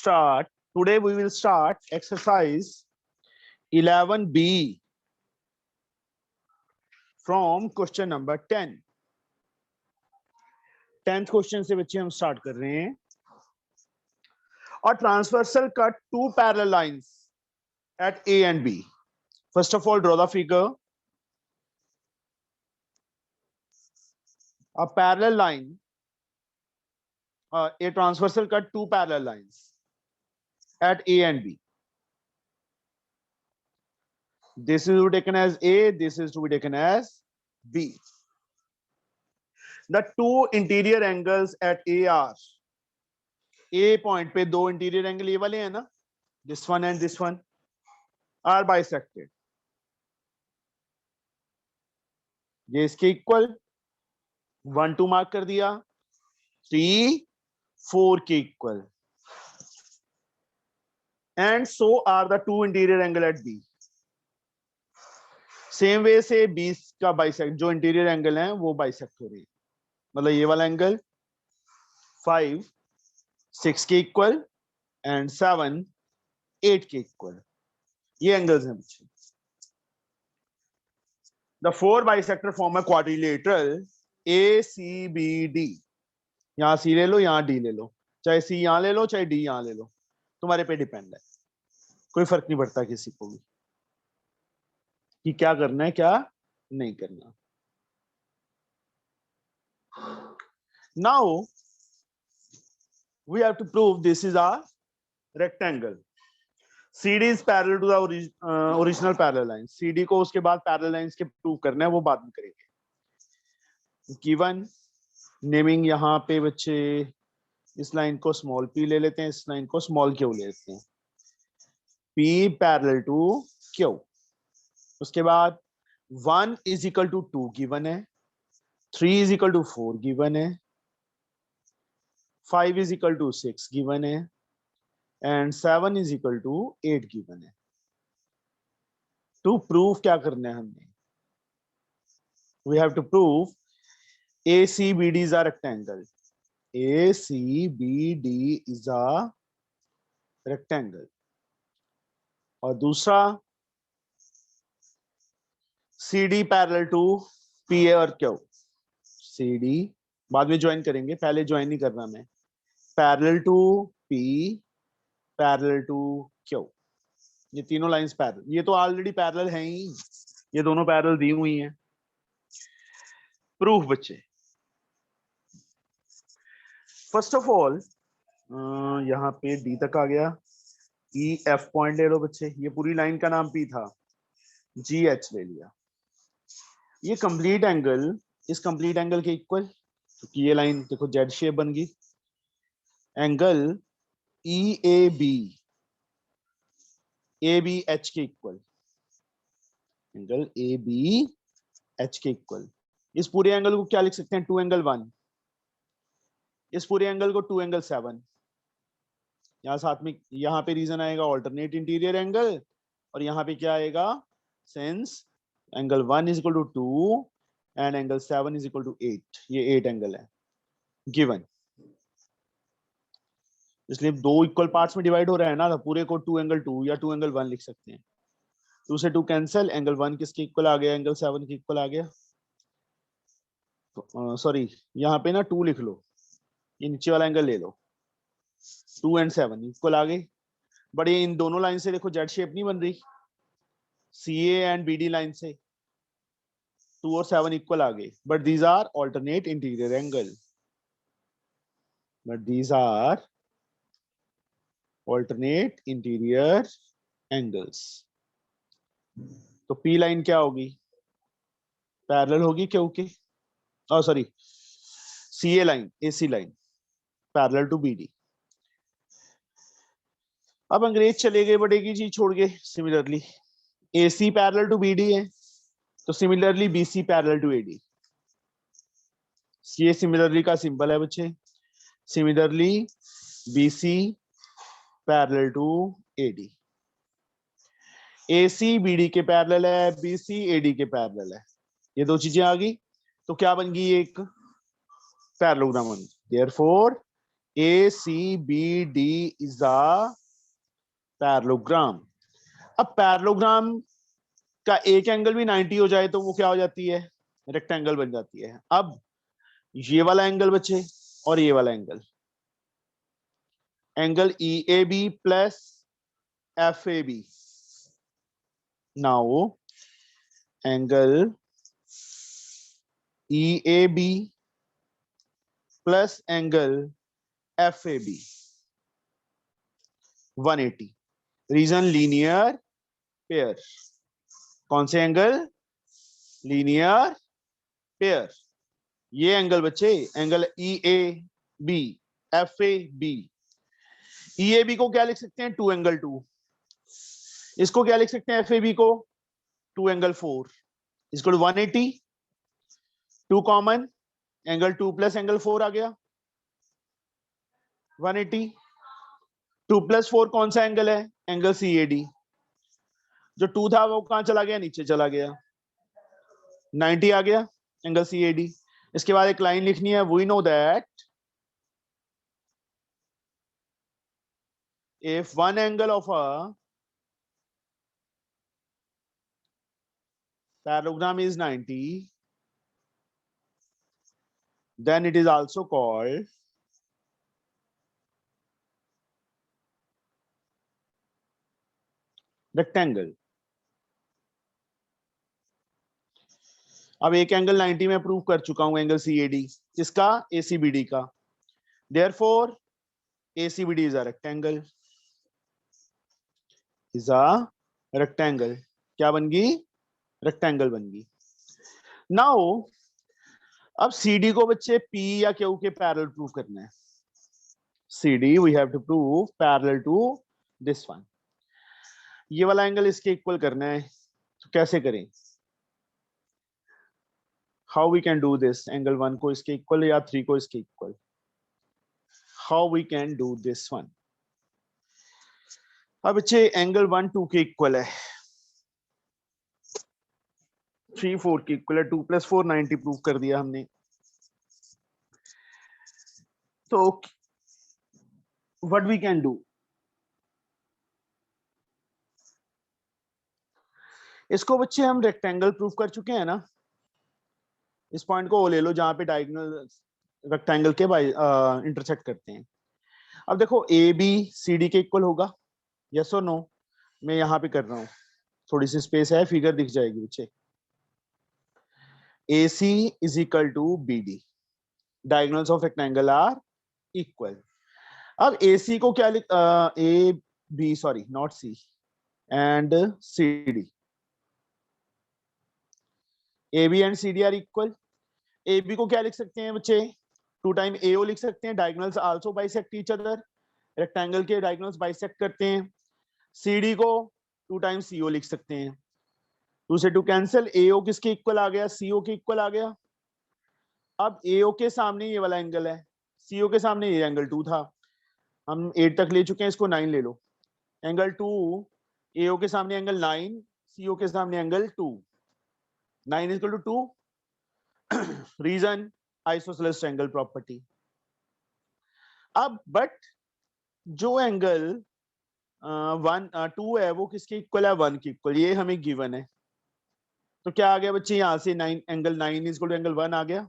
start. Today we will start exercise 11B from question number 10. 10th question से बच्चे हम start कर रहे हैं. और transversal cut two parallel lines at A and B. First of all, draw the figure. A parallel line, a transversal cut two parallel lines at A and B. This is to be taken as A, this is to be taken as B. The two interior angles at A are, A point पे दो interior angle ये वाले हैं ना, this one and this one are bisected. ये इसके equal 1 2 mark कर दिया, 3 4 के equal, and so are the two interior angle at B. Same way से 20 का बाइसेक्ट, जो इंटीरियर एंगल है वो बाइसेक्ट हो रही है. मतलब ये वाला एंगल 5 6 के इक्वल एंड 7 8 के इक्वल, ये एंगल्स हैं बच्चे. The four bisector form a quadrilateral ACBD. यहाँ C ले लो, यहाँ D ले लो, चाहे C यहाँ ले लो चाहे D यहाँ ले लो, तुम्हारे पे डिपेंड है, कोई फर्क नहीं पड़ता किसी को भी कि क्या करना है क्या नहीं करना. Now we have to prove this is a rectangle. CD is parallel to the original parallel line. CD को उसके बाद parallel lines के prove करना है, वो बाद में करेंगे. Given नेमिंग यहाँ पे बच्चे इस लाइन को स्मॉल p ले लेते हैं, इस लाइन को स्मॉल q ले लेते हैं. P parallel to q. उसके बाद 1 इज इक्वल टू 2 गिवन है, 3 इज इक्वल टू 4 गिवन है, 5 इज इक्वल टू 6 गिवन है and 7 is equal to 8 given है. टू प्रूव क्या करना है हमने, we have to prove ACBD is a rectangle. ACBD is a rectangle. और दूसरा CD पैरेलल टू PA और Q. CD बाद में ज्वाइन करेंगे, पहले ज्वाइन नहीं करना मैं. Parallel to P, parallel to Q. ये तीनों लाइंस पैरेलल, ये तो ऑलरेडी पैरेलल हैं ही, ये दोनों पैरेलल दी हुई हैं. प्रूफ बच्चे. फर्स्ट ऑफ ऑल यहाँ पे D तक आ गया, EF पॉइंट ले लो बच्चे, ये पूरी लाइन का नाम P था, GH ले लिया. ये कंप्लीट एंगल इस कंप्लीट एंगल के इक्वल, क्योंकि ये लाइन देखो जेड शेप बन गई. एंगल EAB ABH के इक्वल, एंगल ABH के इक्वल. इस पूरे एंगल को क्या लिख सकते हैं, 2 एंगल 1. इस पूरे एंगल को 2 एंगल 7. यहाँ साथ में यहाँ पे रीजन आएगा ऑल्टरनेट इंटीरियर एंगल, और यहाँ पे क्या आएगा, since angle 1 is equal to 2 and angle 7 is equal to 8, ये 8 एंगल है गिवन. इसलिए दो इक्वल पार्ट्स में डिवाइड हो रहा है ना, तो पूरे को 2 एंगल 2 या 2 एंगल 1 लिख सकते हैं. 2 से 2 कैंसिल, एंगल 1 किसके इक्वल आ गया, एंगल 7 के इक्वल आ गया. सॉरी यहाँ पे ना 2 लिख लो, ये नीचे वाला एंगल ले लो, 2 एंड 7 इक्वल आ गई. बट ये इन दोनों लाइन से देखो जेड शेप नहीं बन रही, CA एंड BD लाइन से 2 और 7 इक्वल आ गए. But these are alternate interior angle, but these are alternate interior angles. तो P लाइन क्या होगी, पैरेलल होगी क्योंकि sorry CA line AC line parallel to BD. अब अंग्रेज चले गए, बढ़ेगी जी छोड़ गए. Similarly AC parallel to BD है, तो similarly BC parallel to AD. ये सिमिलरली का सिंबल है बच्चे. Similarly BC parallel to AD. AC BD के पैरेलल है, BC AD के पैरेलल है. ये दो चीजें आ गई तो क्या बन गई, एक पैरेललोग्राम बन गई. Therefore ACBD is a parallelogram. अब पैरेललोग्राम का एक एंगल भी 90 हो जाए तो वो क्या हो जाती है, रेक्टेंगल बन जाती है। अब ये वाला एंगल बचे और ये वाला angle, angle EAB plus FAB। Now angle EAB plus angle FAB 180। Reason linear pair. कौन से एंगल, लीनियर पेयर। ये एंगल बच्चे, एंगल EAB FAB। EAB को क्या लिख सकते हैं, 2 एंगल 2। इसको क्या लिख सकते हैं, FAB को 2 एंगल 4 इसको 180। 2 कॉमन, एंगल 2 प्लस एंगल 4 आ गया 180। 2 प्लस 4 कौन सा एंगल है, एंगल CAD। जो 2 था वो कहां चला गया, नीचे चला गया, 90 आ गया एंगल CAD। इसके बाद एक लाइन लिखनी है, we know that if one angle of a parallelogram is 90, then it is also called rectangle। अब एक एंगल 90 में प्रूव कर चुका हूं, एंगल CAD किसका, ACBD का। therefore ACBD is a rectangle, is a rectangle। क्या बन गई, रेक्टेंगल बन गई। नाउ अब CD को बच्चे P या Q के पैरेलल प्रूव करना है। CD we have to prove parallel to this one। ये वाला एंगल इसके इक्वल करना है, तो कैसे करें, how we can do this. Angle 1 को इसके इक्वल या 3 को इसके equal, how we can do this one. अब बच्चे एंगल 1 2 के इक्वल है, 3 4 के इक्वल है, 2 प्लस 4 90 प्रूव कर दिया हमने। तो व्हाट वी कैन डू, इसको बच्चे हम रेक्टेंगल प्रूव कर चुके हैं ना। इस पॉइंट को ले लो जहां पे डायगोनल रेक्टेंगल के इंटरसेक्ट करते हैं। अब देखो AB CD के इक्वल होगा, यस और नो। मैं यहां पे कर रहा हूं, थोड़ी सी स्पेस है, फिगर दिख जाएगी बच्चे। AC is equal to BD, diagonals of rectangle are equal। अब AC को क्या लिख, AB sorry not C and CD, AB and CD are equal. AB को क्या लिख सकते हैं बच्चे, 2 टाइम AO लिख सकते हैं, diagonals also bisect each other, rectangle के डायगोनल्स बाइसेक्ट करते हैं। CD को 2 टाइम CO लिख सकते हैं, 2 से 2 कैंसिल, AO किसके इक्वल आ गया, CO के इक्वल आ गया। अब AO के सामने ये वाला एंगल है, CO के सामने ये एंगल 2 था, हम 8 तक ले चुके हैं, इसको 9 ले लो। एंगल 2 AO के सामने एंगल 9, CO के सामने angle 2, 9 equal to 2। Reason isosceles triangle property. अब बट जो एंगल 2 है वो किसके इक्वल है, 1 के इक्वल, ये हमें गिवन है। तो क्या आ गया बच्चे, यहां से 9 एंगल 9 इक्वल टू एंगल 1 आ गया।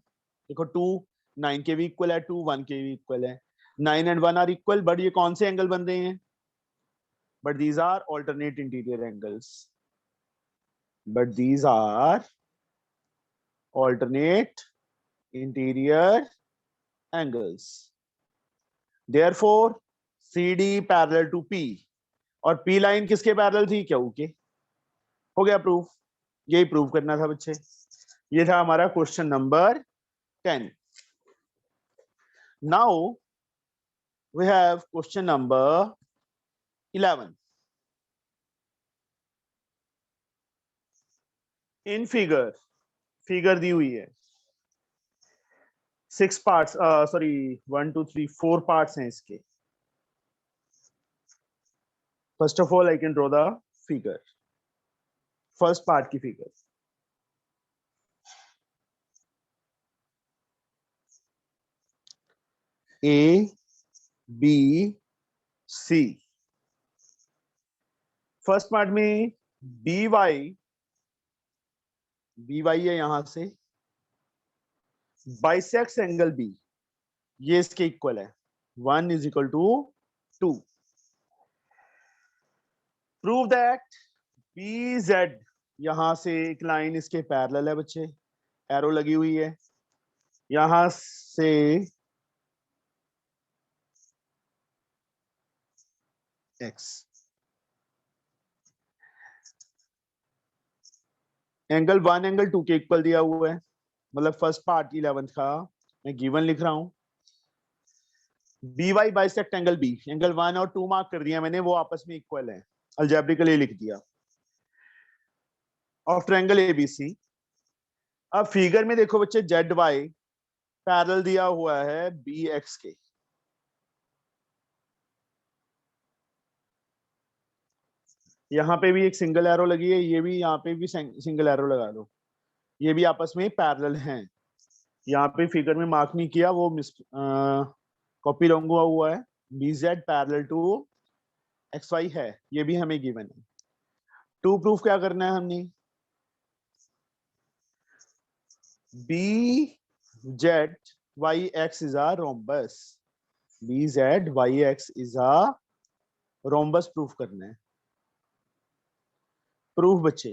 देखो 2 9 के भी इक्वल है, 2 1 के भी इक्वल है, 9 एंड 1 आर इक्वल। बट ये कौन से एंगल बन रहे हैं, but these are alternate interior angles, but these are alternate interior angles। therefore CD parallel to P, और P लाइन किसके पैरेलल थी, Q के। हो गया प्रूफ, यही प्रूव करना था बच्चे। ये था हमारा question number 10। Now we have question number 11। In figure दी हुई है, 6 पार्ट्स, सॉरी 1 2 3 4 पार्ट्स हैं इसके। First of all I can draw the figure, first part की figure. A B C. First part में बी वाई है यहां से, बाइसेक्स एंगल बी, ये इसके इक्वल है, 1 is equal to 2। Prove that B Z, यहां से एक लाइन इसके पैरेलल है बच्चे, एरो लगी हुई है, यहां से एक्स, एंगल 1 एंगल 2 के इक्वल दिया हुआ है, मतलब फर्स्ट पार्ट 11th का मैं गिवन लिख रहा हूं। B Y bisect angle B, angle 1 और 2 मार्क कर दिया मैंने, वो आपस में इक्वल है, अलजेब्रिकली लिख दिया, ऑफ ट्रायंगल एबीसी। अब फिगर में देखो बच्चे, जेड वाई पैरेलल दिया हुआ है बी एक्स के, यहाँ पे भी एक सिंगल एरो लगी है, ये भी यहाँ पे भी सिंगल एरो लगा लो, ये भी आपस में पैरेलल हैं। यहाँ पे फिगर में मार्क नहीं किया, वो मिस कॉपी रॉन्ग हुआ है, B Z parallel to X Y है, ये भी हमें गिवन है। टू प्रूफ क्या करना है हमने, B Z Y X is a rhombus, B Z Y X is a rhombus proof करना है। प्रूफ बच्चे,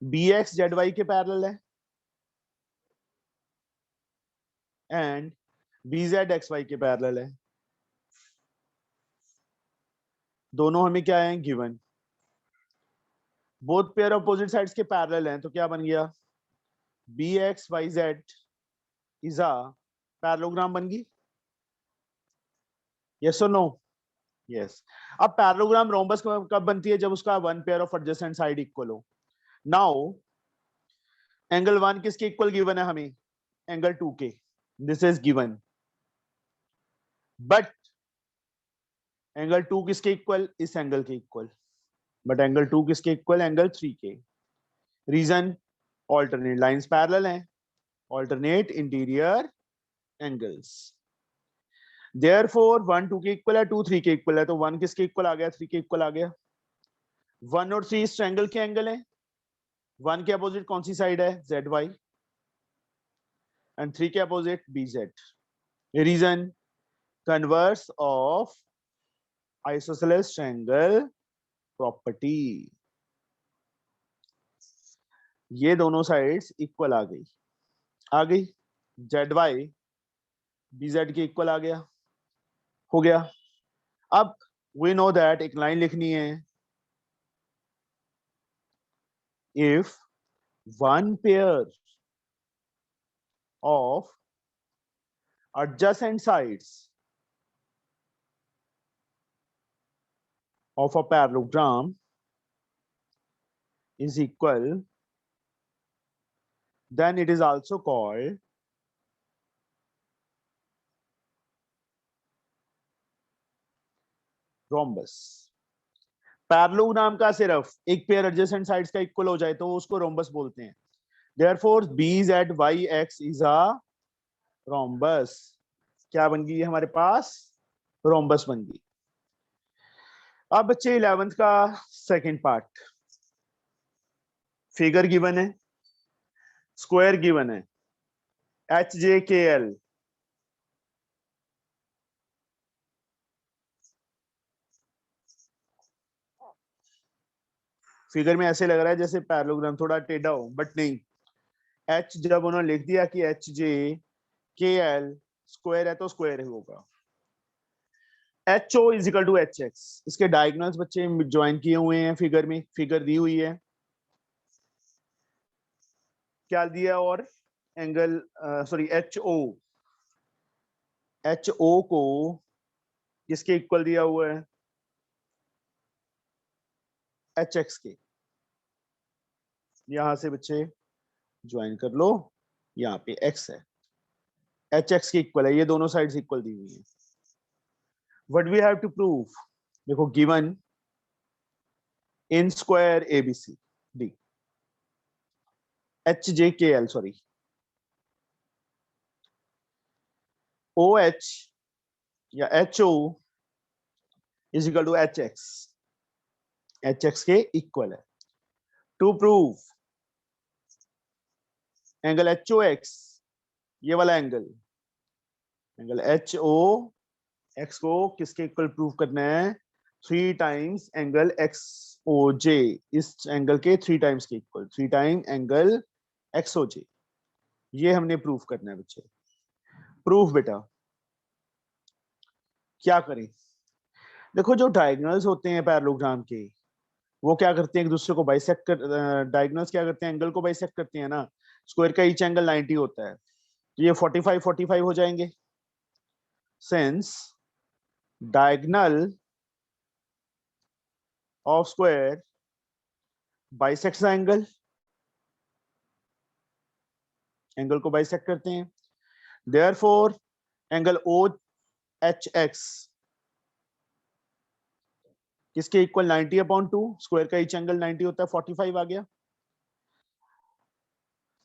बी एक्स जेड वाई के पैरेलल है and B Z X Y के पैरेलल है, दोनों हमें क्या है given, both pair opposite sides के पैरेलल हैं, तो क्या बन गया, B X Y Z is a parallelogram बन गई, यस और नो, यस। अब पैरेललोग्राम रोम्बस कब बनती है, जब उसका one pair of adjacent side equal हो। नाउ एंगल 1 किसके इक्वल गिवन है हमें, एंगल 2 के, this is given, but angle 2 किसके इक्वल, इस एंगल के इक्वल, बट एंगल 2 किसके इक्वल, एंगल 3 के। रीजन, ऑल्टरनेट लाइंस पैरेलल हैं, ऑल्टरनेट इंटीरियर एंगल्स, देयरफॉर 1 2 के इक्वल है, 2 3 के इक्वल है, तो 1 किसके इक्वल आ गया, 3 के इक्वल आ गया। 1 और 3 इस ट्रायंगल के एंगल है, 1 के अपोजिट कौन सी साइड है, जेड वाई, एंड 3 के opposite B Z. Reason, converse of isosceles triangle property, ये दोनों साइड्स इक्वल आ गई, आ गई, जेड वाई बी जेड के इक्वल आ गया, हो गया। अब वी नो दैट एक लाइन लिखनी है, if one pair of adjacent sides of a parallelogram is equal, then it is also called rhombus. Parallelogram का सिर्फ एक पेयर एडजेसेंट साइड्स का इक्वल हो जाए तो उसको रोम्बस बोलते हैं। Therefore, BZYX is a rhombus. क्या बन गई हमारे पास, रोम्बस बन गई। अब बच्चे 11th का सेकंड पार्ट, फिगर गिवन है, स्क्वायर गिवन है, HJKL, फिगर में ऐसे लग रहा है जैसे पैरेललोग्राम थोड़ा टेढ़ा हो, बट नहीं, एच जब उन्होंने लिख दिया कि HJKL स्क्वायर है तो स्क्वायर होगा। HO is equal to HX, इसके डायगोनल्स बच्चे ज्वाइन किए हुए हैं, फिगर में फिगर दी हुई है, क्या दिया, और एंगल सॉरी HO को किसके इक्वल दिया हुआ है, HX के, यहां से बच्चे ज्वाइन कर लो, यहाँ पे X है, HX के इक्वल है, ये दोनों साइड्स इक्वल दी हुई है। What we have to prove, देखो given in square ABC D, HJKL sorry, OH या HO is equal to HX, HX के इक्वल है। टू प्रूव एंगल HOX, ये वाला एंगल HOX को किसके इक्वल प्रूव करना है? 3 टाइम्स एंगल XOJ, इस एंगल के 3 टाइम्स के इक्वल, 3 टाइम एंगल XOJ, ये हमने प्रूफ करना है बच्चे। प्रूफ बेटा क्या करें? देखो जो डायगोनल्स होते हैं पैरेललोग्राम के, वो क्या करते हैं? एक दूसरे को बाइसेक्ट कर, डायगोनल्स क्या करते हैं? एंगल को बाइसेक्ट करते हैं ना। स्क्वायर का ईच एंगल 90 होता है, तो ये 45 हो जाएंगे। Since diagonal of square bisects the angle, angle को बाइसेक्ट करते हैं, देयरफॉर एंगल OHX किसके इक्वल? 90/2, स्क्वायर का ईच एंगल 90 होता है, 45 आ गया,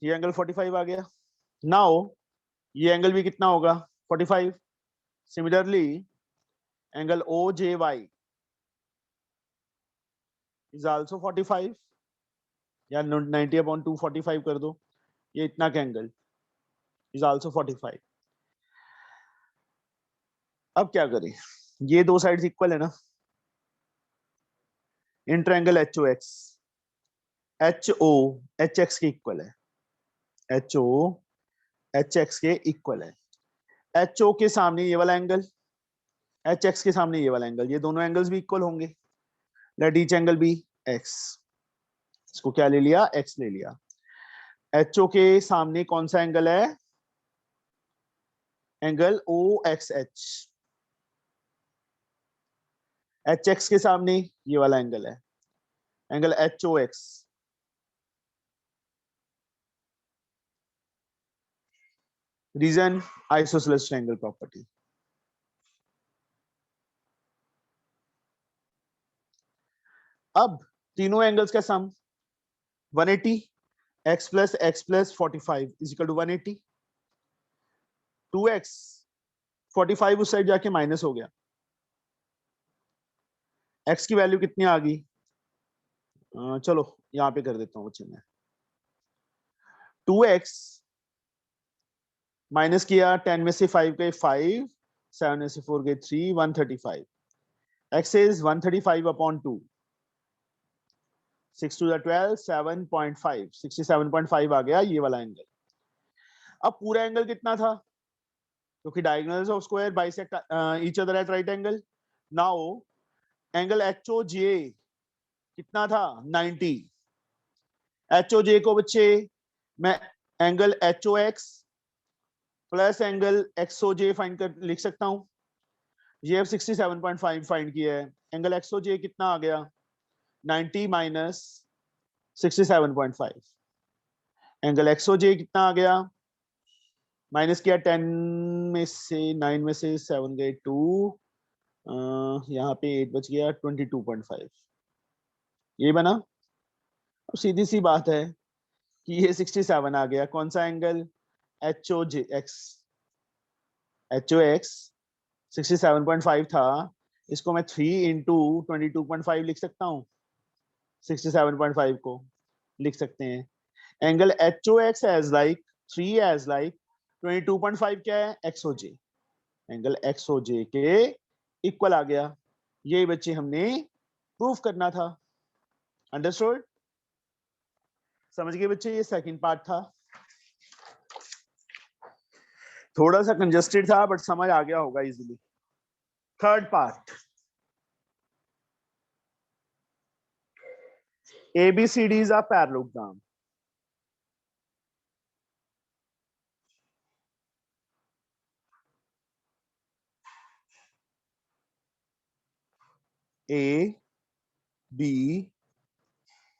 ये एंगल 45 आ गया। नाउ ये एंगल भी कितना होगा? 45। Similarly angle OJY is also 45, या 90/2 45 कर दो, ये इतना का एंगल इज आल्सो 45। अब क्या करें? ये दो साइड्स इक्वल है ना, in triangle HOX, HO HX के इक्वल है, HO HX के इक्वल है। HO के सामने ये वाला एंगल, HX के सामने ये वाला एंगल, ये दोनों एंगल्स भी इक्वल होंगे। Let each angle be X, इसको क्या ले लिया? X ले लिया। HO के सामने कौन सा एंगल है? Angle OXH। HX के सामने ये वाला एंगल है, angle HOX। Reason isosceles triangle property. अब तीनों एंगल्स का sum 180, x plus 45 is equal to 180। 2x 45 उस साइड जाके माइनस हो गया, x की वैल्यू कितनी आ गई? चलो यहाँ पे कर देता हूँ बच्चे में। 2x माइनस किया, 10 में से 5 गए 5, 7 में से 4 गए 3, 135। x इज 135/2, 6 to the 12, 7.5, 67.5 आ गया ये वाला एंगल। अब पूरा एंगल कितना था? क्योंकि diagonals of square bisect each other at right angle. Now angle HOJ कितना था? 90। HOJ को बच्चे मैं angle HOX plus angle XOJ find कर लिख सकता हूं। ये अब 67.5 फाइंड किया है, एंगल XOJ कितना आ गया? 90 माइनस 67.5। एंगल XOJ कितना आ गया? माइनस किया, 10 में से 9 में से 7 गए 2, यहाँ पे 8 बच गया, 22.5 ये बना। अब सीधी सी बात है कि ये 67 आ गया। कौन सा एंगल? HOX 67.5 था, इसको मैं 3 इंटू 22.5 लिख सकता हूँ, 67.5 को लिख सकते हैं। Angle HOX as like 3 as like 22.5 क्या है? XOJ, एंगल XOJ के इक्वल आ गया। ये बच्चे हमने प्रूफ करना था। अंडरस्टूड? समझ गए बच्चे? ये सेकंड पार्ट था, थोड़ा सा कंजस्टेड था बट समझ आ गया होगा easily. Third part, ABCDs are parallelogram. A B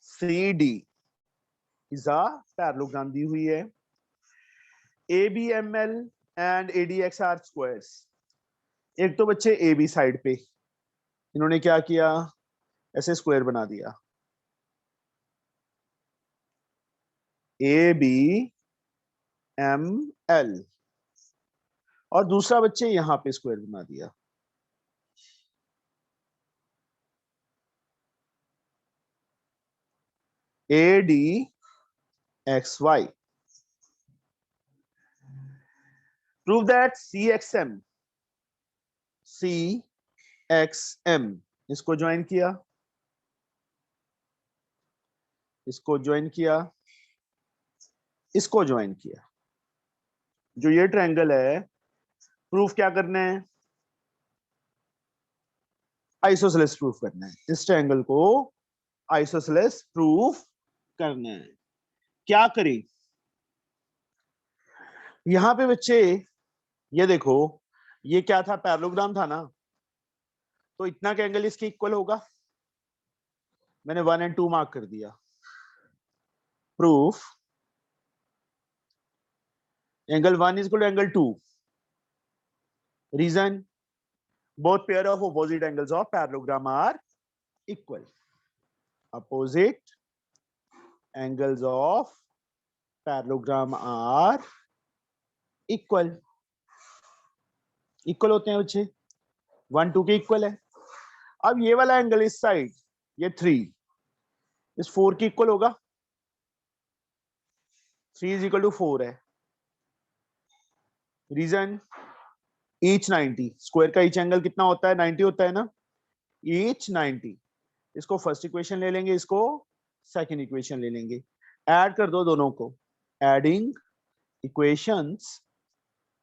C D is a parallelogram दी हुई है। ABML and ADX are squares। एक तो बच्चे AB साइड पे इन्होंने क्या किया? ऐसे स्क्वायर बना दिया, ABML, और दूसरा बच्चे यहाँ पे स्क्वायर बना दिया। ADXY। Prove that CXM इसको ज्वाइन किया, इसको ज्वाइन किया, इसको ज्वाइन किया। जो ये ट्रायंगल है, प्रूफ क्या करना है? आइसोसेलेस प्रूफ करना है। इस ट्रायंगल को आइसोसेलेस प्रूफ करना है। क्या करें? यहां पे बच्चे ये देखो, ये क्या था? पैरेललोग्राम था ना, तो इतना का एंगल इसके इक्वल होगा। मैंने 1 और 2 मार्क कर दिया। Proof angle 1 is equal to angle 2। रीजन, both pair of opposite angles of parallelogram are equal. Opposite angles of parallelogram are equal. Equal होते हैं बच्चे, 1 2 के इक्वल है। अब ये वाला एंगल इस साइड, ये 3 इस 4 के इक्वल होगा। 3 इज इक्वल टू 4 है। रीजन, ईच 90, स्क्वायर का ईच एंगल कितना होता है? 90 होता है ना, ईच 90। इसको फर्स्ट इक्वेशन ले लेंगे, इसको सेकंड इक्वेशन ले लेंगे, ऐड कर दो दोनों को। Adding equations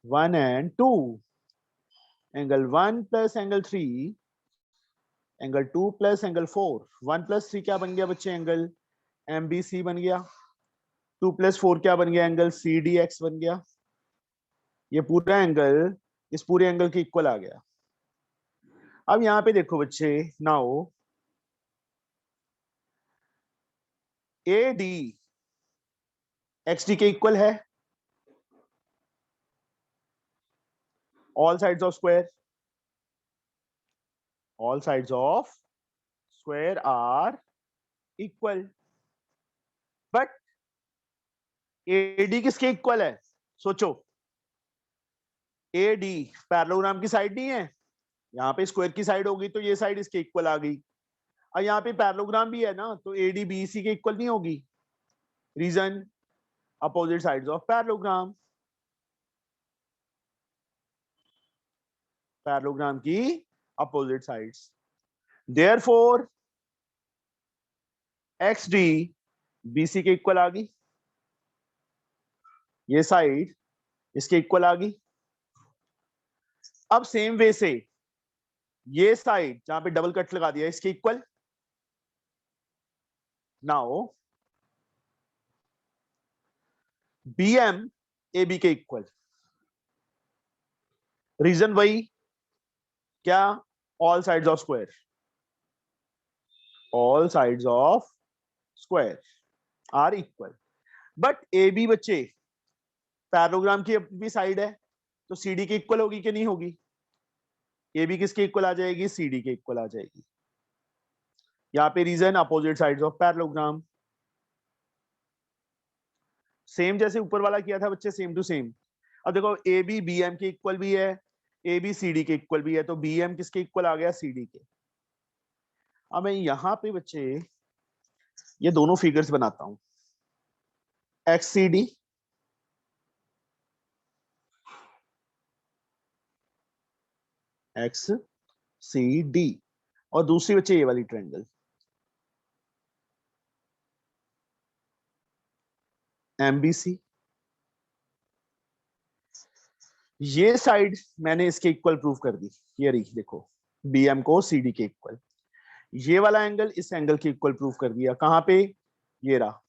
1 and 2, angle 1 plus angle 3, angle 2 plus angle 4। 1 plus 3 क्या बन गया बच्चे? एंगल MBC बन गया। 2 प्लस 4 क्या बन गया? एंगल CDX बन गया। ये पूरा एंगल इस पूरे एंगल के इक्वल आ गया। अब यहां पे देखो बच्चे, नाउ AD XD के इक्वल है। all sides of square, all sides of square are equal, but AD किसके इक्वल है? सोचो, AD पैरेललोग्राम की साइड नहीं है। यहाँ पे स्क्वायर की साइड होगी तो ये साइड इसके इक्वल आ गई, और यहाँ पे पैरेललोग्राम भी है ना, तो AD BC के इक्वल नहीं होगी। Reason, opposite sides of parallelogram, parallelogram की opposite sides. Therefore XD BC के इक्वल आ गई, ये साइड इसके इक्वल आ गई। अब सेम वे से ये साइड जहां पे डबल कट लगा दिया इसके इक्वल। नाउ BM AB के इक्वल। रीजन वही, क्या? All sides of square, all sides of square are equal. But AB बच्चे पैरेललोग्राम की भी साइड है, तो CD के इक्वल होगी कि नहीं होगी? AB किसके इक्वल आ जाएगी? CD के इक्वल आ जाएगी। यहाँ पे reason, opposite sides of parallelogram. Same जैसे ऊपर वाला किया था बच्चे, सेम टू सेम। अब देखो, AB BM के इक्वल भी है, AB CD के इक्वल भी है, तो BM किसके इक्वल आ गया? CD के। अब मैं यहाँ पे बच्चे ये दोनों फिगर्स बनाता हूं, XCD XCD, और दूसरी बच्चे ये वाली ट्रायंगल MBC। ये साइड मैंने इसके इक्वल प्रूव कर दी, ये रही देखो, BM को CD के इक्वल। ये वाला एंगल इस एंगल के इक्वल प्रूव कर दिया। कहां पे? ये रहा,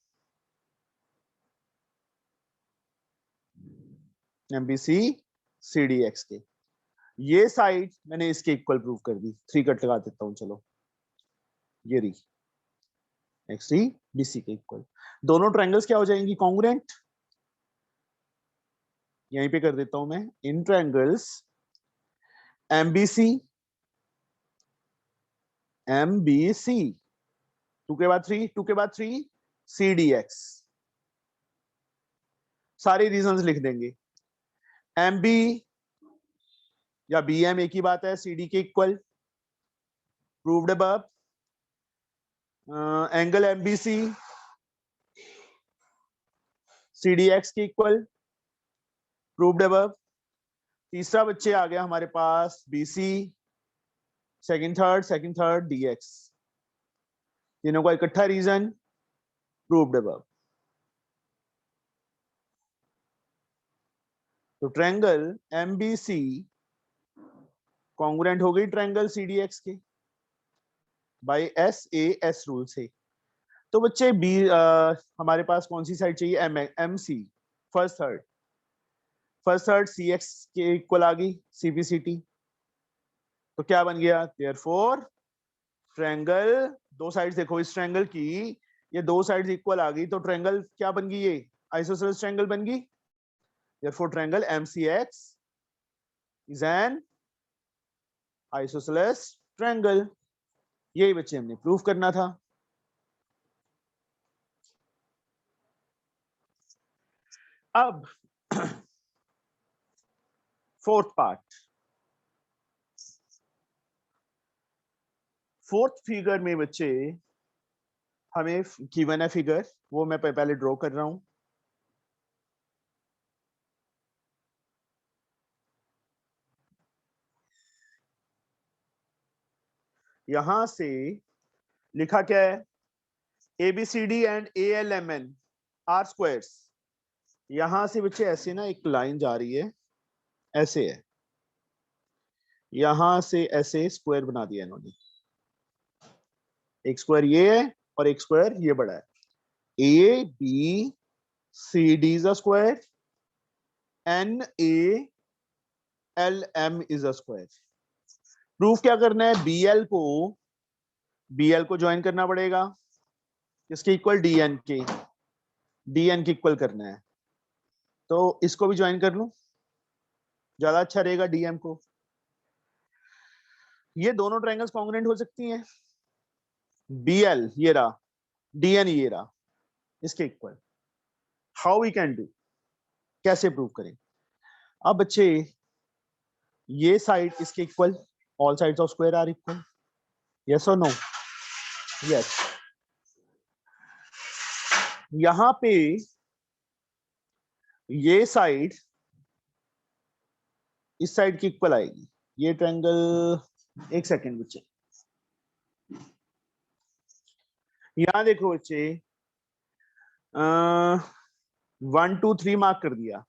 MBC CDX के। ये साइड मैंने इसके इक्वल प्रूव कर दी। 3 कट लगा देता हूं, चलो, ये रही XD BC के इक्वल। दोनों ट्रायंगल्स क्या हो जाएंगी? कॉन्ग्रुएंट। यहीं पे कर देता हूं मैं, इन ट्रायंगल्स MBC MBC 2 के बाद 3, 2 के बाद 3 CDX। सारे रीजंस लिख देंगे। MB या बी एम एक ही बात है, सी डी के equal, proved above. Angle M B C C D X के इक्वल, प्रूव्ड अबव। तीसरा बच्चे आ गया हमारे पास B C, second third D X, तीनों का इकट्ठा रीजन, प्रूव्ड अबव। तो ट्रायंगल एमबीसी कॉन्ग्रुएंट हो गई ट्रायंगल सीडीएक्स के by S A S rule से। तो बच्चे बी हमारे पास कौन सी साइड चाहिए, M M C, first third C X के इक्वल आ गई सीपीसीटी। तो क्या बन गया, देयरफॉर ट्रायंगल, दो साइड्स देखो इस ट्रायंगल की, ये दो साइड्स इक्वल आ गई, तो ट्रायंगल क्या बन गई, ये आइसोसेलेस ट्रायंगल बन गई। Therefore triangle MCX is an isosceles triangle. यही बच्चे हमने प्रूफ करना था। अब फोर्थ पार्ट, फोर्थ फिगर में बच्चे हमें गिवन है फिगर, वो मैं पहले ड्रॉ कर रहा हूं। यहां से लिखा क्या है, ABCD and A L M N R squares. यहां से बच्चे ऐसे ना एक लाइन जा रही है, ऐसे है, यहां से ऐसे स्क्वायर बना दिया इन्होंने, एक स्क्वायर ये है और एक स्क्वायर ये बड़ा है, A B C D is a square, N A L M is a square. Proof क्या करना है, बीएल को ज्वाइन करना पड़ेगा, इसके इक्वल डीएन के इक्वल करना है। तो इसको भी ज्वाइन कर लूं, ज्यादा अच्छा रहेगा डीएम को। ये दोनों ट्रायंगल्स कॉन्ग्रुएंट हो सकती हैं, बीएल ये रहा, डीएन ये रहा, इसके equal. How we can do, कैसे प्रूव करें। अब बच्चे ये साइड इसके equal, all sides of square are equal, yes और नो, यस। यहां पे ये साइड इस साइड की इक्वल आएगी, ये ट्रायंगल, एक सेकेंड बच्चे, यहां देखो बच्चे, 1 2 3 मार्क कर दिया,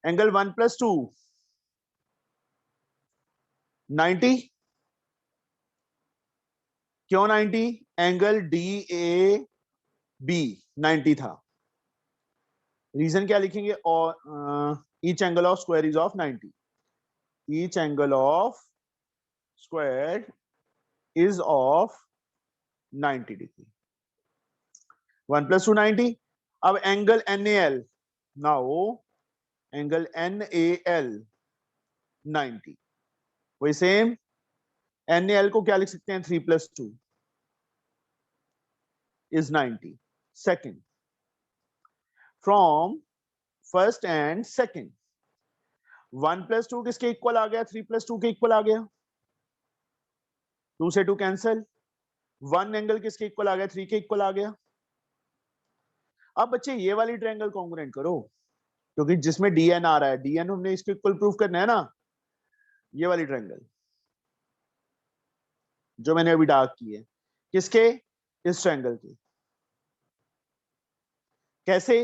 एंगल 1 + 2 90, क्यों 90, एंगल डी ए बी 90 था, रीजन क्या लिखेंगे, और each angle of square is of 90, each angle of square is of 90 degree, 1 + 2 90। अब angle NAL, now angle NAL 90, वही सेम, NAL को क्या लिख सकते हैं, 3 + 2 is 90। Second, from first and second, 1 + 2 किसके इक्वल आ गया, 3 + 2 के इक्वल आ गया, 2 से 2 कैंसिल, 1 एंगल किसके इक्वल आ गया, 3 के इक्वल आ गया। अब बच्चे ये वाली ट्रायंगल कॉन्ग्रुएंट करो, क्योंकि जिसमें डीएन आ रहा है, डीएन हमने इसके इक्वल प्रूफ करना है ना, ये वाली ट्रायंगल जो मैंने अभी डार्क की है, किसके, इस ट्रायंगल के। कैसे,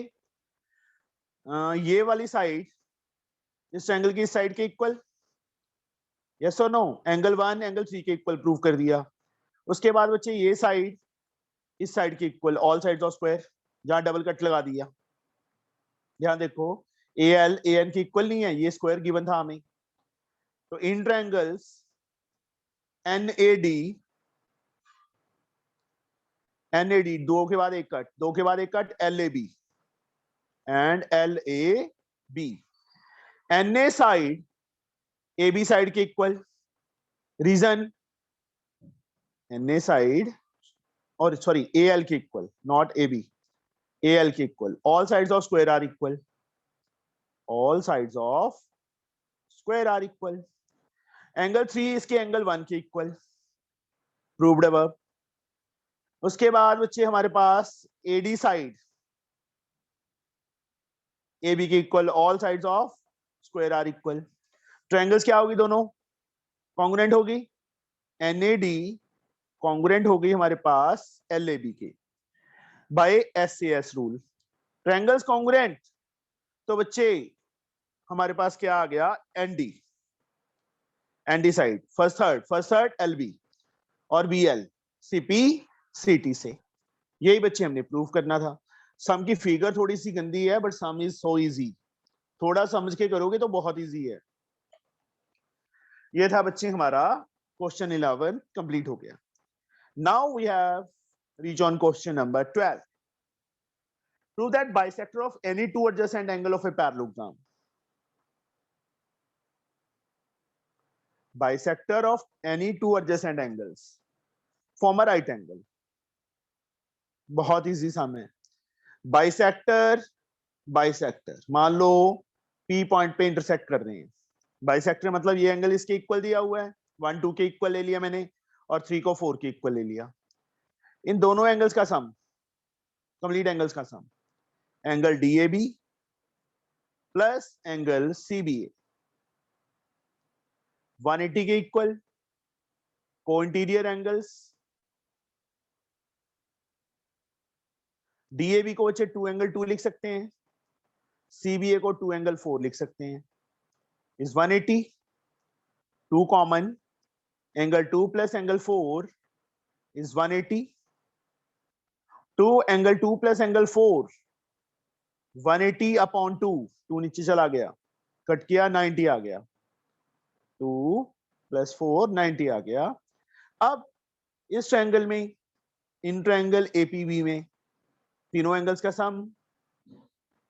ये वाली साइड इस ट्रायंगल की इस साइड के इक्वल, यस और नो, एंगल 1 एंगल 3 के इक्वल प्रूफ कर दिया। उसके बाद बच्चे ये साइड इस साइड के equal, all sides of square, जहां डबल कट लगा दिया। ध्यान देखो, ए एल ए एन के इक्वल नहीं है, ये स्क्वायर गिवन था हमें। तो इन ट्रायंगल्स NAD दो के बाद एक कट, दो के बाद एक cut, LAB and LAB, NA side AB side के इक्वल, रीजन NA साइड, और सॉरी AL के इक्वल, नॉट AB, AL के equal, all sides of square are equal, all sides of square are equal, angle 3 इसके angle 1 के equal, proved above. उसके बाद बच्चे हमारे पास एडी साइड ए बी के equal, all sides of square are equal. Triangles क्या होगी, दोनों कॉन्ग्रुएंट होगी, एनएडी कॉन्ग्रुएंट होगी हमारे पास एलएबी के by S S rule. Triangles congruent तो बच्चे हमारे पास क्या आ गया, N D, N D side first third L B और बीएल सीपी सीटी से। यही बच्चे हमने प्रूव करना था। सम की फिगर थोड़ी सी गंदी है but some is so easy, थोड़ा समझ के करोगे तो बहुत इजी है। ये था बच्चे हमारा क्वेश्चन 11 कंप्लीट हो गया। Now we have reach on question number 12। Prove that bisector of any two adjacent angle of a parallelogram, bisector of any two adjacent angles form a right angle. बहुत easy sum है। Bisector bisector मान लो P point पे intersect कर रहे हैं। Bisector मतलब ये एंगल इसके इक्वल दिया हुआ है, 1 2 के इक्वल ले लिया मैंने और 3 को 4 के इक्वल ले लिया। इन दोनों एंगल्स का सम, कंप्लीट एंगल्स का sum, angle DAB plus angle CBA 180 के इक्वल, को इंटीरियर एंगल्स। डीएबी को बच्चे 2 एंगल 2 लिख सकते हैं, सीबीए को 2 एंगल 4 लिख सकते हैं। Is 180 2 common, angle 2 plus angle 4 is 180, 2 angle 2 plus angle 4 180 upon 2, 2 नीचे चला गया, कट किया 90 आ गया, 2 प्लस 4 90 आ गया। अब इस ट्रायंगल में, इन ट्रायंगल एपीबी में तीनों एंगल्स का sum,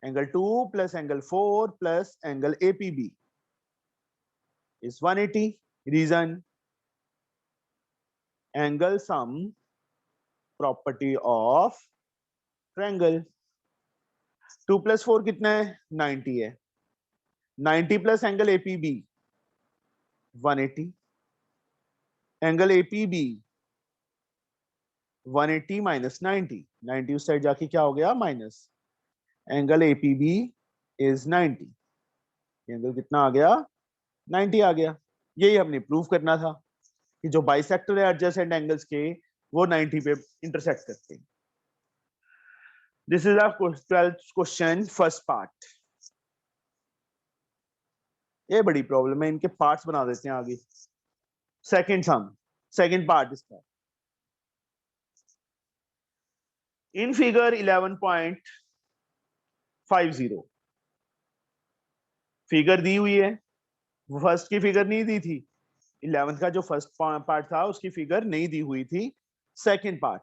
angle 2 plus angle 4 plus angle APB is 180। Reason, angle sum property of triangle. 2 plus 4 कितना है, 90 है, 90 plus angle APB 180, angle APB 180 minus 90, 90 उस साइड जाके क्या हो गया, minus, angle APB is 90, angle कितना आ गया, 90 आ गया। यही हमने प्रूव करना था कि जो बाइसेक्टर है एडजेसेंट एंगल्स के, वो 90 पे इंटरसेक्ट करते हैं। This is our 12th question first part. ये बड़ी प्रॉब्लम है, इनके पार्ट्स बना देते हैं आगे। सेकंड सम, सेकंड पार्ट इसका। इन फिगर 11.50 फिगर दी हुई है, फर्स्ट की फिगर नहीं दी थी, 11th का जो फर्स्ट पार्ट था उसकी फिगर नहीं दी हुई थी, सेकंड पार्ट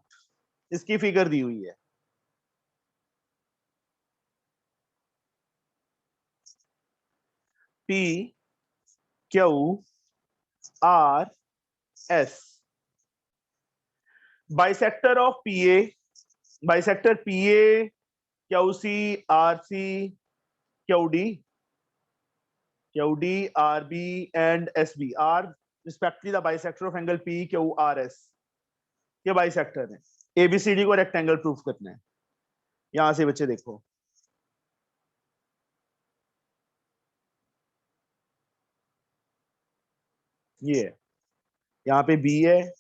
इसकी फिगर दी हुई है। P Q R S, bisector of P A, bisector P A Q C R C Q D R B and S B R respectively the bisector of angle P Q R S. ये bisector है, A B C D को rectangle proof करना है। यहां से बच्चे देखो, ये है, यहाँ पे बी है,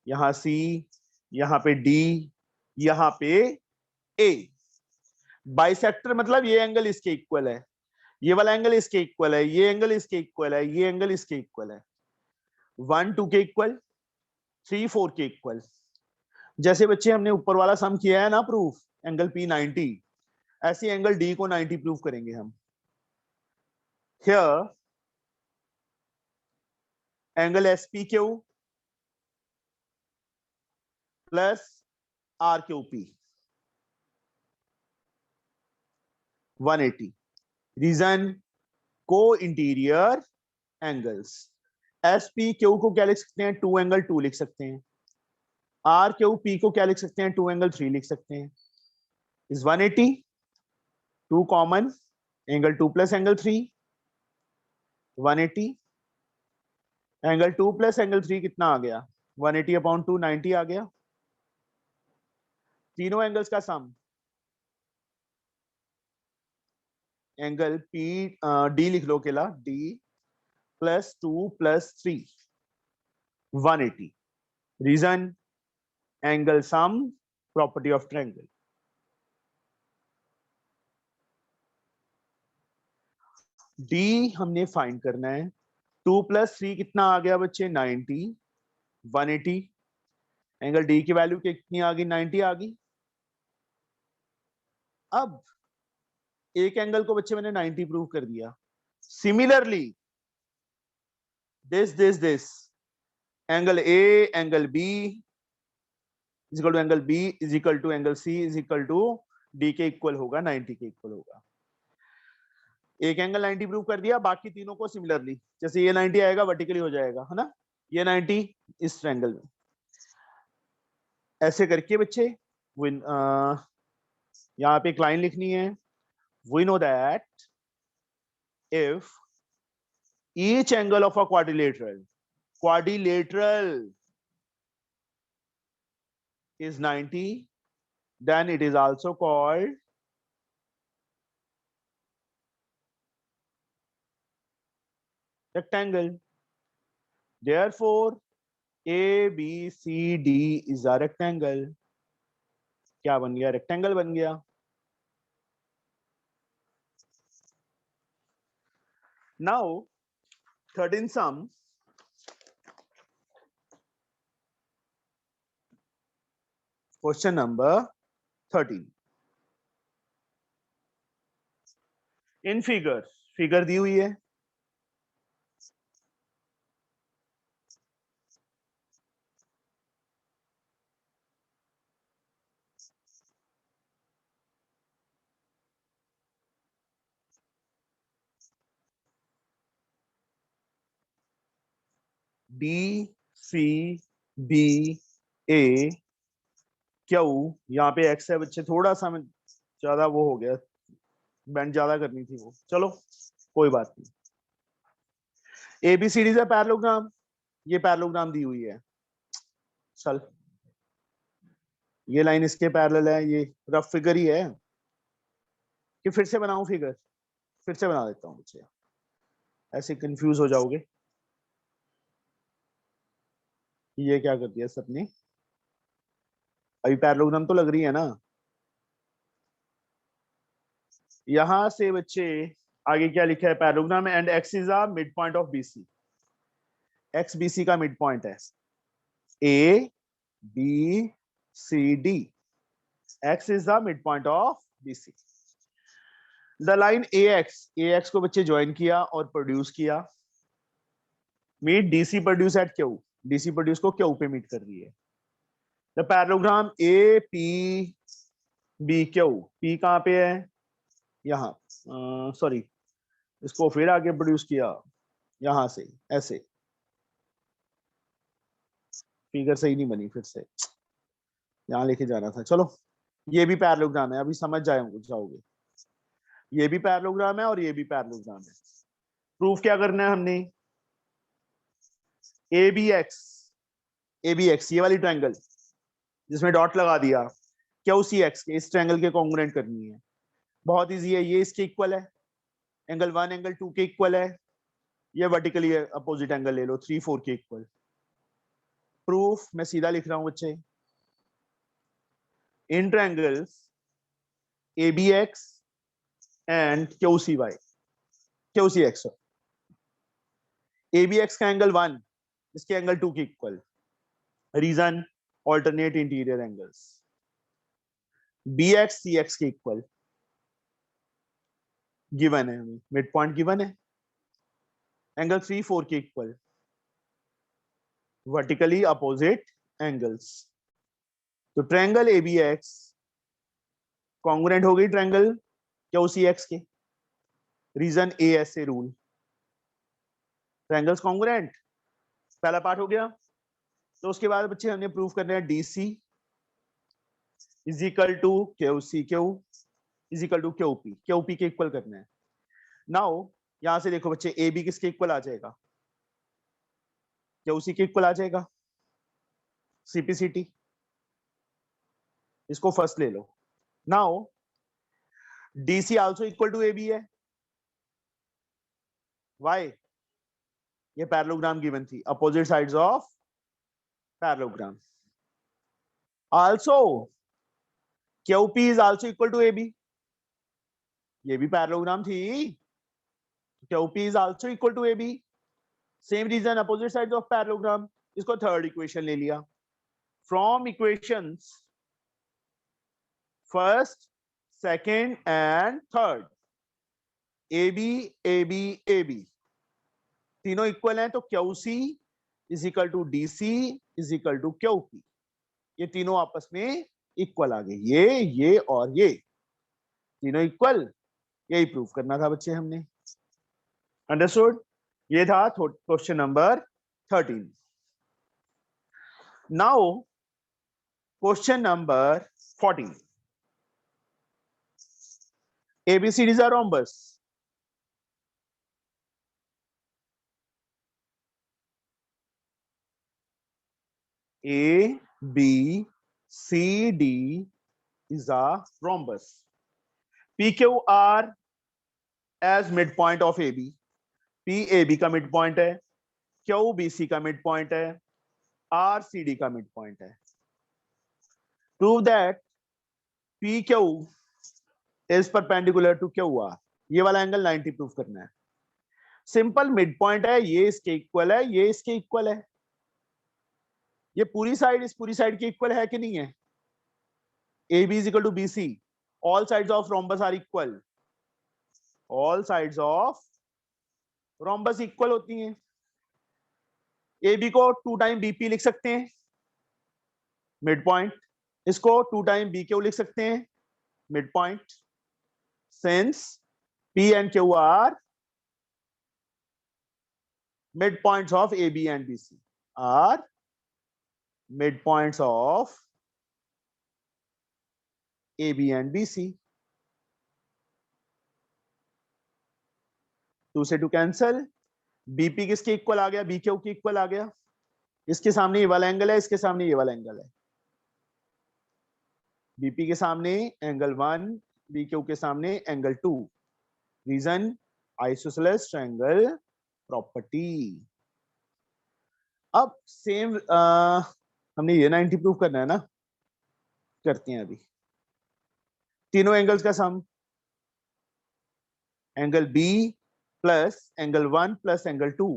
यहाँ सी, यहाँ पे डी, यहाँ पे ए। बाइसेक्टर मतलब ये एंगल इसके इक्वल है, ये वाला एंगल इसके इक्वल है, ये एंगल इसके इक्वल है, ये एंगल इसके इक्वल है, 1 2 के इक्वल, 3 4 के इक्वल। जैसे बच्चे हमने ऊपर वाला सम किया है ना प्रूफ, एंगल पी 90, ऐसे एंगल डी को 90 प्रूफ करेंगे हम। Here angle S P Q plus R Q P 180। Reason, को interior angles. S P Q को क्या लिख सकते हैं, 2 एंगल 2 लिख सकते हैं। आर क्यू पी को क्या लिख सकते हैं, 2 एंगल 3 लिख सकते हैं। Is 180, 2 common, angle 2 plus angle 3, 180, angle 2 plus angle 3 कितना आ गया, 180 अपॉन 2 90 आ गया। तीनों एंगल्स का सम, एंगल पी डी लिख लो अकेला, D plus 2 plus 3 180। Reason angle sum, property of triangle. D हमने फाइंड करना है। 2 प्लस 3 कितना आ गया बच्चे, 90, 180। एंगल डी की वैल्यू कितनी आ गई, 90 आ गई। अब एक एंगल को बच्चे मैंने 90 प्रूव कर दिया। Similarly this angle A, angle B is equal to angle B is equal to angle C is equal to D के इक्वल होगा, 90 के इक्वल होगा। एक एंगल 90 प्रूव कर दिया, बाकी तीनों को सिमिलरली, जैसे ये 90 आएगा वर्टिकली हो जाएगा, है ना, ये 90 इस ट्रायंगल में, ऐसे करके बच्चे यहाँ पे एक लाइन लिखनी है। We know that if each angle of a quadrilateral is 90, then it is also called rectangle. Therefore ABCD is a rectangle. क्या बन गया, रेक्टेंगल बन गया। Now 13 sum, question number 13 in figure दी हुई है, डी सी बी ए Q, यहाँ पे एक्स है बच्चे, थोड़ा सा मैं ज्यादा वो हो गया, बैंड ज्यादा करनी थी वो, चलो कोई बात नहीं। एबीसीडी से पैरेललोग्राम, ये पैरेललोग्राम दी हुई है, चल ये लाइन इसके पैरेलल है, ये रफ फिगर ही है कि फिर से बनाऊं फिगर, फिर से बना देता हूँ बच्चे, ऐसे कंफ्यूज हो जाओगे कि ये क्या कर दिया सबने। अभी पैरेललोग्राम तो लग रही है ना, यहां से बच्चे आगे क्या लिखा है, parallelogram and X is a mid point of B C, X B C का मिड पॉइंट है, A B C D, X is the mid point of B C. The line A X को बच्चे ज्वाइन किया और प्रोड्यूस किया, meet D C produce at Q, D C produce को Q पे meet कर रही है। The parallelogram A P B Q, P कहां पे है, यहाँ, सॉरी इसको फिर आगे प्रोड्यूस किया, यहां से ऐसे, फिगर सही नहीं बनी, फिर से यहां लेके जाना था, चलो ये भी पैरेललोग्राम है, अभी समझ जाओगे, ये भी पैरेललोग्राम है और ये भी पैरेललोग्राम है। प्रूफ क्या करना है हमने, ए बी एक्स ये वाली ट्रायंगल जिसमें डॉट लगा दिया, क्यू सी एक्स के इस ट्रायंगल के कॉन्ग्रुएंट करनी है, बहुत इजी है, ये इसके इक्वल है, एंगल 1 एंगल 2 के इक्वल है, ये वर्टिकली अपोजिट एंगल ले लो 3 4 के इक्वल। प्रूफ मैं सीधा लिख रहा हूं बच्चे, in triangles A B X and Q C X, A B X का एंगल 1 इसके एंगल 2 के equal, reason alternate interior angles, B X C X के इक्वल, गिवन है हमें, मिड पॉइंट गिवन है, एंगल 3 4 के इक्वल, वर्टिकली अपोजिट एंगल्स। तो triangle A B X congruent हो गई ट्रायंगल क्यू सी एक्स के, reason A S A rule, triangles congruent, पहला पार्ट हो गया। तो उसके बाद बच्चे हमने प्रूव करना है D C is equal to Q C Q is equal to Q P के इक्वल करना है। नाउ यहां से देखो बच्चे, ए बी किसके इक्वल आ जाएगा? क्या उसी के इक्वल आ जाएगा? सीपीसीटी, इसको फर्स्ट ले लो। Now DC also equal to A B है। वाई? ये पैरेललोग्राम गिवन थी, opposite sides of parallelogram. Also QP is also equal to A B, ये भी पैरेललोग्राम थी। QP is also equal to A B, same reason, opposite sides of parallelogram. इसको third equation ले लिया। From equations first, second and third, A B A B A B तीनों equal हैं, तो Q C is equal to D C is equal to Q P. ये तीनों आपस में इक्वल आ गए, ये और ये तीनों इक्वल। यही प्रूव करना था बच्चे हमने। अंडरस्टूड? ये था question number 13। Now question number 14। ABCDs are rhombus. A, B, C, D is a rhombus. PQR as midpoint of AB. PAB का midpoint है, QBC का midpoint है, RCD का midpoint है. Prove that PQ is perpendicular to QR. ये वाला angle 90 prove करना है। सिंपल मिड है, ये इसके इक्वल है, ये इसके इक्वल है। ये पूरी साइड इस पूरी साइड के इक्वल है कि नहीं है? AB is equal to BC. All sides of rhombus are equal. All sides of rhombus equal होती हैं। AB को 2 टाइम BP लिख सकते हैं, मिड पॉइंट। इसको 2 टाइम BQ लिख सकते हैं, mid point. Since P and Q are midpoints of AB and BC, are midpoints of AB and BC. 2 से 2 कैंसल। BP किसके इक्वल आ गया? BQ के इक्वल आ गया। इसके सामने ये वाला एंगल है, इसके सामने ये वाला एंगल है। BP के सामने एंगल 1, BQ के सामने angle 2। Reason isosceles triangle property. अब सेम हमने ये 90 प्रूव करना है ना, करते हैं अभी। तीनों एंगल्स का sum, angle B plus angle 1 plus angle 2,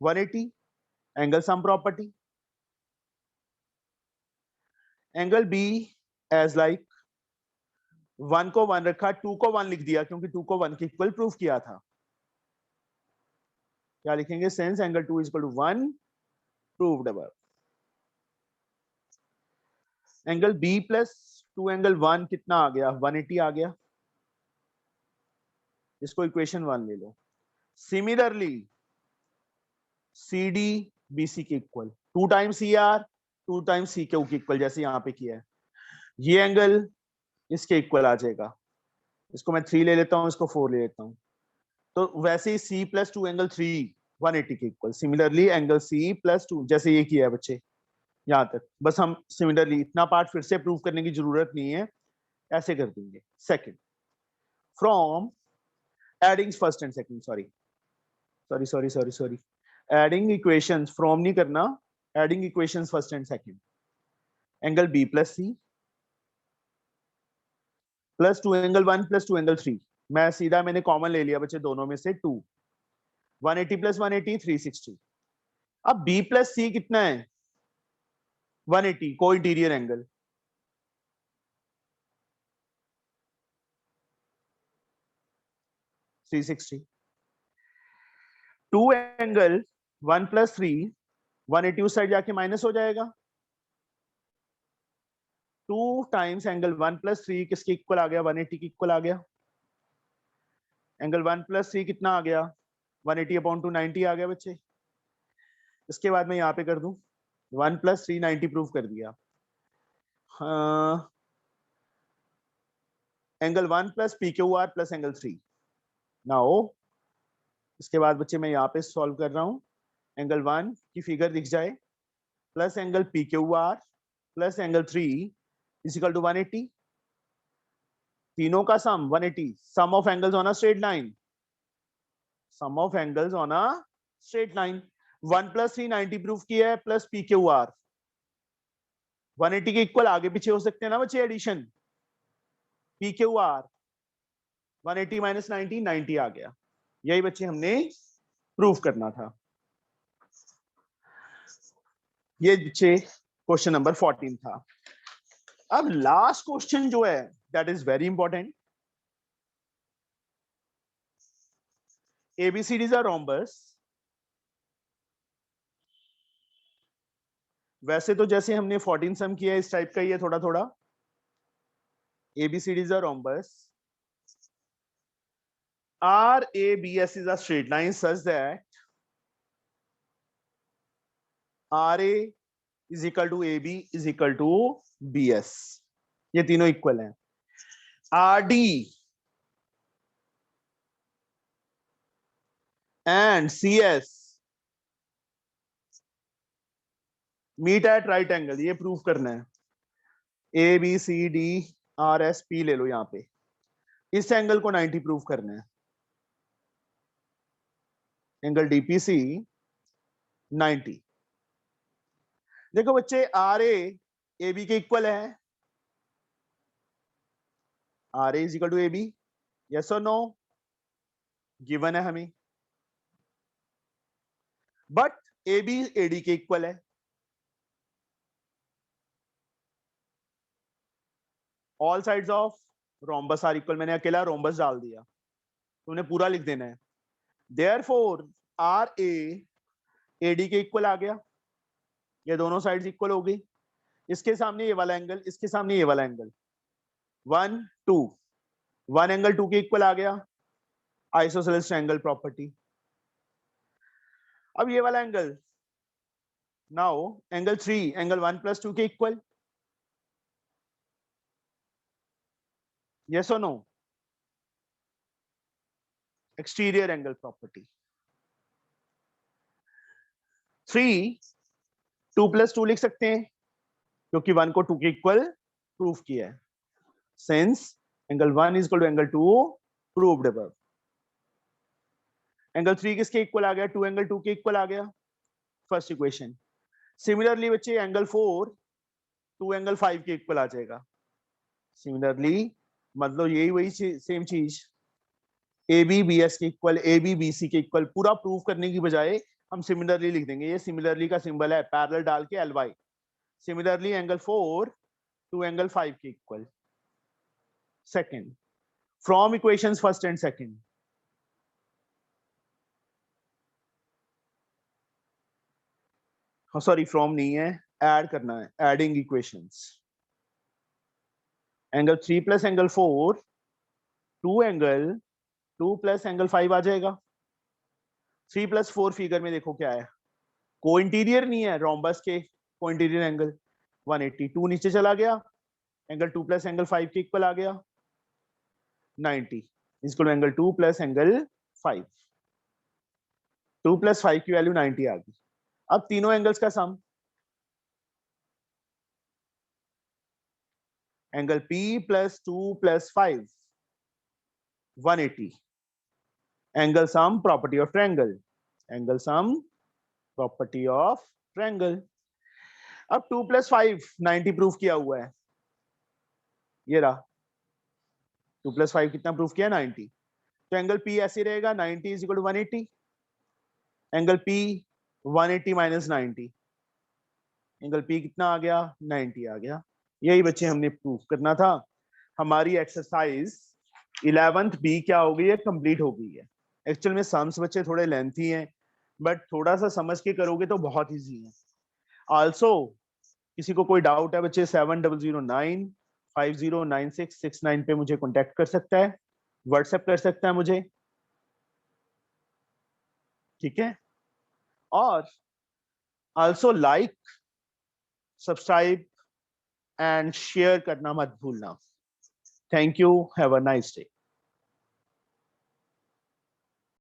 180, angle sum property. Angle B as like 1 को 1 रखा, 2 को 1 लिख दिया, क्योंकि 2 को 1 के इक्वल प्रूव किया था। क्या लिखेंगे? Since angle 2 is equal to 1 proved above. Angle B plus 2 angle 1 कितना आ गया? 180 आ गया। इसको इक्वेशन 1 ले लो। सिमिलरली CD BC के equal, 2 times CR 2 times CQ के इक्वल, जैसे यहां पे किया है। ये एंगल इसके इक्वल आ जाएगा। इसको मैं 3 ले लेता हूं, इसको 4 ले लेता हूं। तो वैसे ही C प्लस 2 एंगल 3 180 के equal. Similarly angle C plus 2, जैसे ये किया है बच्चे यहां तक। बस हम सिमिलरली, इतना पार्ट फिर से प्रूव करने की जरूरत नहीं है, ऐसे कर देंगे। Second, from adding first and second, sorry adding equations, from नहीं करना, adding equations first and second. Angle B plus C plus 2 angle 1 plus 2 angle 3, मैं सीधा मैंने कॉमन ले लिया बच्चे दोनों में से 2, 180 प्लस 180 360। अब B प्लस C कितना है? 180, को interior angle. Two angle 1 plus 3, 180 उस साइड जाके माइनस हो जाएगा। 2 टाइम्स एंगल 1 प्लस 3 किसके इक्वल आ गया? 180 के इक्वल आ गया। एंगल 1 प्लस 3 कितना आ गया? 180 अपॉन 2 90 आ गया बच्चे। इसके बाद मैं यहाँ पे कर दूं 1 प्लस 3 90 प्रूव कर दिया। Angle 1 plus PQR plus angle 3। Now इसके बाद बच्चे मैं यहाँ पे सॉल्व कर रहा हूँ, एंगल 1 की फिगर दिख जाए, plus angle P Q R plus angle 3 is equal to 180, तीनों का sum 180, sum of angles on a straight line, sum of angles on a straight line, 1 + 3 90 proof किया है, प्लस पी क्यू आर 180 के equal आगे पीछे हो सकते हैं ना बच्चे, एडिशन पी क्यू आर 180 - 90 90 आ गया। यही बच्चे हमने प्रूफ करना था। ये बच्चे क्वेश्चन नंबर 14 था। अब लास्ट क्वेश्चन जो है that is very important. ABCDs are rhombus. वैसे तो जैसे हमने 14 सम किया है इस टाइप का ही है थोड़ा थोड़ा। ABCDs are rhombus, RABS is a straight line such that RA is equal to AB is equal to BS, ये तीनों इक्वल हैं। RD and CS meet at right angle, ये प्रूफ करना है। ABCDRSP ले लो यहाँ पे, इस एंगल को 90 प्रूफ करना है, एंगल DPC 90। देखो बच्चे RA AB के इक्वल है, RA is equal to AB, yes or no, given है हमें। बट AB AD के इक्वल है, all sides of rhombus are equal, मैंने अकेला रोम्बस डाल दिया, तुमने पूरा लिख देना है। देयरफॉर RA AD के इक्वल आ गया, ये दोनों साइड्स इक्वल हो गई। इसके सामने ये वाला एंगल, इसके सामने ये वाला एंगल, 1 2, 1 एंगल 2 के इक्वल आ गया, आइसोसेलेस ट्रायंगल प्रॉपर्टी। अब ये वाला एंगल, नाउ एंगल 3 एंगल 1 + 2 के equal, yes or no, exterior angle property. 3 2 + 2 लिख सकते हैं क्योंकि 1 को 2 के इक्वल प्रूफ किया है, since angle 1 is equal to angle 2 proved above. Angle 3 किसके इक्वल आ गया, 2 एंगल 2 के इक्वल आ गया, फर्स्ट इक्वेशन। सिमिलरली बच्चे एंगल 4 2 एंगल 5 के इक्वल आ जाएगा। सिमिलरली मतलब यही वही सेम चीज, AB BS के इक्वल, AB BC के इक्वल, पूरा प्रूफ करने की बजाय हम सिमिलरली लिख देंगे। ये सिमिलरली का सिंबल है, पैरेलल डाल के LY। सिमिलरली एंगल 4 2 एंगल 5 के equal. Second, from equations first and second, sorry from नहीं है, ऐड करना है, adding equations. Angle 3 + angle 4 2 angle 2 + angle 5 आ जाएगा। 3 + 4 फिगर में देखो क्या है, को इंटीरियर नहीं है रोम्बस के, को इंटीरियर एंगल 180, 2 नीचे चला गया, एंगल 2 + एंगल 5 के इक्वल आ गया, 90 is equal to angle 2 + angle 5, 2 + 5 की वैल्यू 90 आ गई। अब तीनों एंगल्स का sum, angle P + 2 + 5 180, angle sum property of triangle, angle sum property of triangle. अब 2 + 5 90 प्रूफ किया हुआ है, ये रहा 2 + 5 कितना प्रूफ किया, 90। तो एंगल P ऐसे रहेगा, 90 is equal to 180, angle P 180 - 90, angle P कितना आ गया, 90 आ गया। यही बच्चे हमने प्रूफ करना था। हमारी एक्सरसाइज 11th B क्या हो गई है, कंप्लीट हो गई है। एक्चुअल में सम्स बच्चे थोड़े लेंथी हैं, बट थोड़ा सा समझ के करोगे तो बहुत इजी है। आल्सो किसी को कोई डाउट है बच्चे, 7009509669 पे मुझे कांटेक्ट कर सकता है, व्हाट्सएप कर सकता है मुझे, ठीक है। और also like, subscribe and share करना मत भूलना। Thank you, have a nice day.